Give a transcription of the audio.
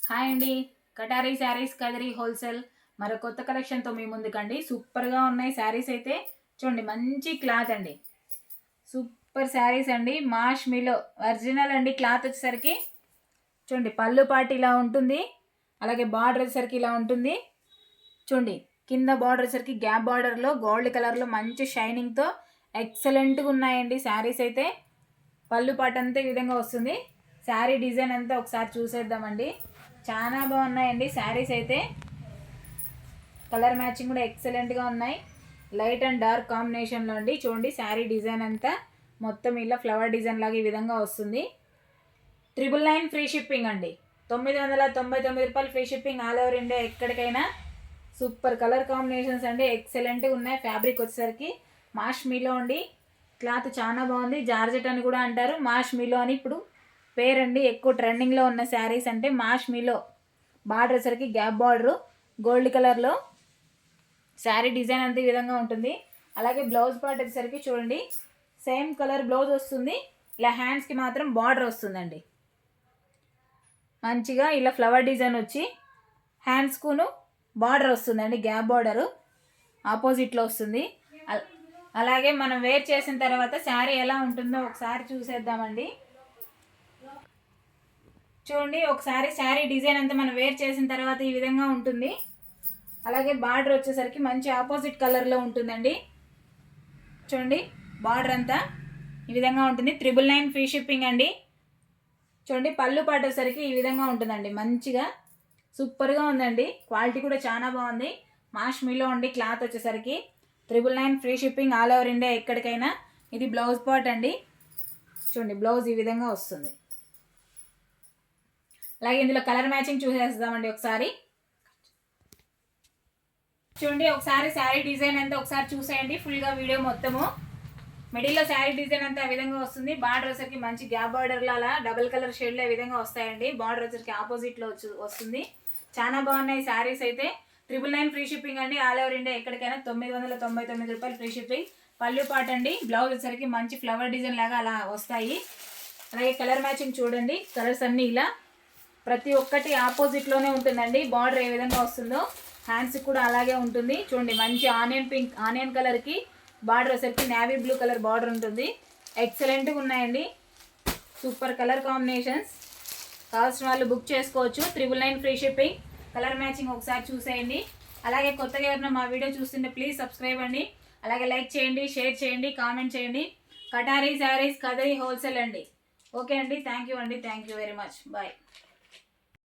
Hi అండి. కటారీ sarees Kadiri wholesale మరో కొత్త కలెక్షన్తో మీ ముందుకండి. సూపర్గా ఉన్నాయి శారీస్ అయితే. చూడండి, మంచి క్లాత్ అండి. సూపర్ శారీస్ అండి. మాష్ మిలో ఒరిజినల్ అండి. క్లాత్ వచ్చేసరికి చూడండి, పళ్ళు పాటు ఇలా ఉంటుంది. అలాగే బార్డర్ వచ్చేసరికి ఇలా ఉంటుంది. చూడండి, కింద బార్డర్ వచ్చేసరికి గ్యాప్ బార్డర్లో గోల్డ్ కలర్లో మంచి షైనింగ్తో ఎక్సలెంట్గా ఉన్నాయండి శారీస్ అయితే. పళ్ళు పాటు అంతా ఈ విధంగా వస్తుంది. శారీ డిజైన్ అంతా ఒకసారి చూసేద్దామండి. చాలా బాగున్నాయండి శారీస్ అయితే. కలర్ మ్యాచింగ్ కూడా ఎక్సలెంట్గా ఉన్నాయి. లైట్ అండ్ డార్క్ కాంబినేషన్లో అండి. చూడండి, శారీ డిజైన్ అంతా మొత్తం ఇలా ఫ్లవర్ డిజైన్ లాగా ఈ విధంగా వస్తుంది. 999 ఫ్రీ షిప్పింగ్ అండి. 999 రూపాయలు free shipping all over India ఎక్కడికైనా. సూపర్ కలర్ కాంబినేషన్స్ అండి, ఎక్సలెంట్గా ఉన్నాయి. ఫ్యాబ్రిక్ వచ్చేసరికి మాష్ మిలో అండి. క్లాత్ చాలా బాగుంది. జార్జెట్ అని కూడా అంటారు. మాష్ మిలో అని ఇప్పుడు పేరండి. ఎక్కువ ట్రెండింగ్లో ఉన్న శారీస్ అంటే మాష్ మిలో. బార్డర్ వచ్చరికి గ్యాప్ బార్డరు గోల్డ్ కలర్లో. శారీ డిజైన్ అంతా ఈ విధంగా ఉంటుంది. అలాగే బ్లౌజ్ పార్ట్ వచ్చేసరికి చూడండి, సేమ్ కలర్ బ్లౌజ్ వస్తుంది. ఇలా హ్యాండ్స్కి మాత్రం బార్డర్ వస్తుందండి. మంచిగా ఇలా ఫ్లవర్ డిజైన్ వచ్చి హ్యాండ్స్కును బార్డర్ వస్తుందండి. గ్యాప్ బార్డరు ఆపోజిట్లో వస్తుంది. అలాగే మనం వేర్ చేసిన తర్వాత శారీ ఎలా ఉంటుందో ఒకసారి చూసేద్దామండి. చూడండి, ఒకసారి శారీ డిజైన్ అంతా మనం వేర్ చేసిన తర్వాత ఈ విధంగా ఉంటుంది. అలాగే బార్డర్ వచ్చేసరికి మంచి ఆపోజిట్ కలర్లో ఉంటుందండి. చూడండి, బార్డర్ అంతా ఈ విధంగా ఉంటుంది. 999 ఫ్రీ షిప్పింగ్ అండి. చూడండి, పళ్ళు పాటేసరికి ఈ విధంగా ఉంటుందండి. మంచిగా సూపర్గా ఉందండి. క్వాలిటీ కూడా చాలా బాగుంది. మాష్ మిలో అండి. క్లాత్ వచ్చేసరికి 999 free shipping all over India ఎక్కడికైనా. ఇది బ్లౌజ్ పార్ట్ అండి. చూడండి, బ్లౌజ్ ఈ విధంగా వస్తుంది. అలాగే ఇందులో కలర్ మ్యాచింగ్ చూసేద్దామండి ఒకసారి. చూడండి, ఒకసారి శారీ డిజైన్ అంతా ఒకసారి చూసేయండి ఫుల్గా వీడియో మొత్తము. మిడిల్లో శారీ డిజైన్ అంతా ఆ విధంగా వస్తుంది. బార్డర్ వచ్చరికి మంచి గ్యాప్ బార్డర్లో అలా డబుల్ కలర్ షేడ్లో ఈ విధంగా వస్తాయండి. బార్డర్ వచ్చరికి ఆపోజిట్లో వస్తుంది. చాలా బాగున్నాయి శారీస్ అయితే. 999 ఫ్రీ షిప్పింగ్ అండి ఆల్ ఓవర్ ఇండియా ఎక్కడికైనా. 999 రూపాయలు ఫ్రీ షిప్పింగ్. పళ్ళు పాట అండి. బ్లౌజ్ వచ్చరికి మంచి ఫ్లవర్ డిజైన్ లాగా అలా వస్తాయి. అలాగే కలర్ మ్యాచింగ్ చూడండి. కలర్స్ అన్నీ ఇలా ప్రతి ఒక్కటి ఆపోజిట్లోనే ఉంటుందండి. బార్డర్ ఏ విధంగా వస్తుందో హ్యాండ్స్కి కూడా అలాగే ఉంటుంది. చూడండి, మంచి ఆనియన్ కలర్కి బార్డర్ వచ్చేసరికి నేవీ బ్లూ కలర్ బార్డర్ ఉంటుంది. ఎక్సలెంట్గా ఉన్నాయండి. Super colour combinations. కావాల్సిన వాళ్ళు బుక్ చేసుకోవచ్చు. 999 ఫ్రీ షిప్పింగ్. కలర్ మ్యాచింగ్ ఒకసారి చూసేయండి. అలాగే కొత్తగా ఎవరైనా మా వీడియో చూస్తుంటే ప్లీజ్ సబ్స్క్రైబ్ అండి. అలాగే లైక్ చేయండి, షేర్ చేయండి, కామెంట్ చేయండి. కటారీ శారీస్ కదిరి హోల్సేల్ అండి. ఓకే అండి, థ్యాంక్ యూ అండి. Thank you very much. Bye.